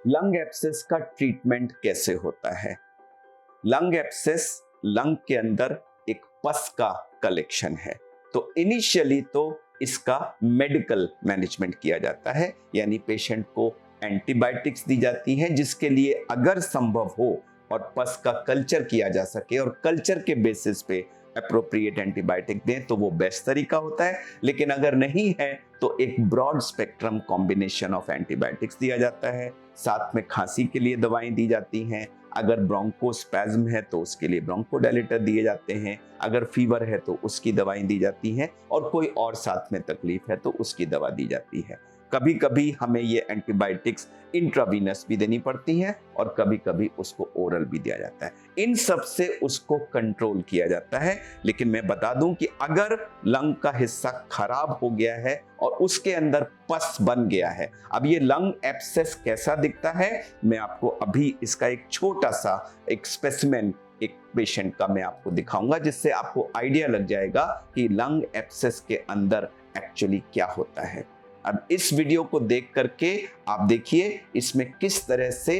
Lung abscess का treatment कैसे होता है? लंग एब्सेस लंग के अंदर एक पस का कलेक्शन है। तो इनिशियली तो इसका मेडिकल मैनेजमेंट किया जाता है, यानी पेशेंट को एंटीबायोटिक्स दी जाती हैं, जिसके लिए अगर संभव हो और पस का कल्चर किया जा सके और कल्चर के बेसिस पे अप्रोप्रिएट एंटीबायोटिक दें तो वो बेस्ट तरीका होता है। लेकिन अगर नहीं है तो एक broad spectrum combination of antibiotics दिया जाता है। साथ में खांसी के लिए दवाएं दी जाती हैं। अगर ब्रोंकोस्पैज्म है तो उसके लिए ब्रोंकोडायलेटर दिए जाते हैं। अगर फीवर है तो उसकी दवाएं दी जाती हैं, और कोई और साथ में तकलीफ है तो उसकी दवा दी जाती है। कभी कभी हमें ये एंटीबायोटिक्स इंट्रावीनस भी देनी पड़ती हैं और कभी कभी उसको ओरल भी दिया जाता है। इन सब से उसको कंट्रोल किया जाता है। लेकिन मैं बता दूं कि अगर लंग का हिस्सा खराब हो गया है और उसके अंदर पस बन गया है, अब ये लंग एब्सेस कैसा दिखता है, मैं आपको अभी इसका एक छोटा सा एक स्पेसिमेन एक पेशेंट का मैं आपको दिखाऊंगा, जिससे आपको आइडिया लग जाएगा कि लंग एब्सेस के अंदर एक्चुअली क्या होता है। अब इस वीडियो को देख करके आप देखिए इसमें किस तरह से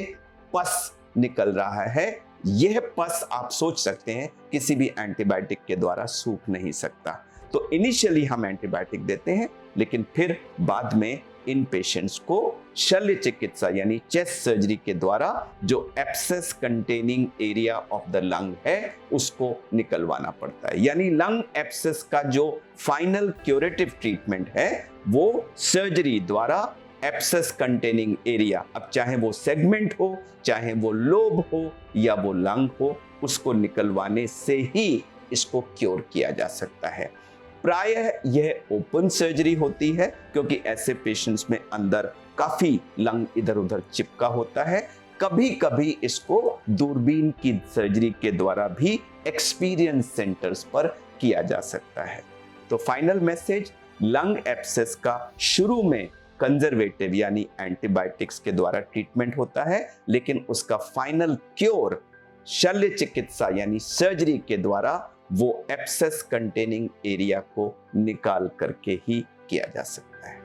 पस निकल रहा है। यह पस आप सोच सकते हैं किसी भी एंटीबायोटिक के द्वारा सूख नहीं सकता। तो इनिशियली हम एंटीबायोटिक देते हैं, लेकिन फिर बाद में इन पेशेंट्स को शल्य चिकित्सा यानी चेस्ट सर्जरी के द्वारा जो abscess containing area of the lung है उसको निकलवाना पड़ता है। यानी लंग एब्सेस का जो फाइनल क्यूरेटिव ट्रीटमेंट है वो सर्जरी द्वारा एब्सेस कंटेनिंग एरिया, अब चाहे वो सेगमेंट हो, चाहे वो लोब हो या वो लंग हो, उसको निकलवाने से ही इसको क्योर किया जा सकता है। प्रायः यह ओपन सर्जरी होती है, क्योंकि ऐसे पेशेंट्स में अंदर काफी लंग इधर उधर चिपका होता है। कभी कभी इसको दूरबीन की सर्जरी के द्वारा भी एक्सपीरियंस सेंटर्स पर किया जा सकता है। तो फाइनल मैसेज, लंग एब्सेस का शुरू में कंजर्वेटिव यानी एंटीबायोटिक्स के द्वारा ट्रीटमेंट होता है, लेकिन उसका फाइनल क्योर शल्य चिकित्सा यानी सर्जरी के द्वारा वो एब्सेस कंटेनिंग एरिया को निकाल करके ही किया जा सकता है।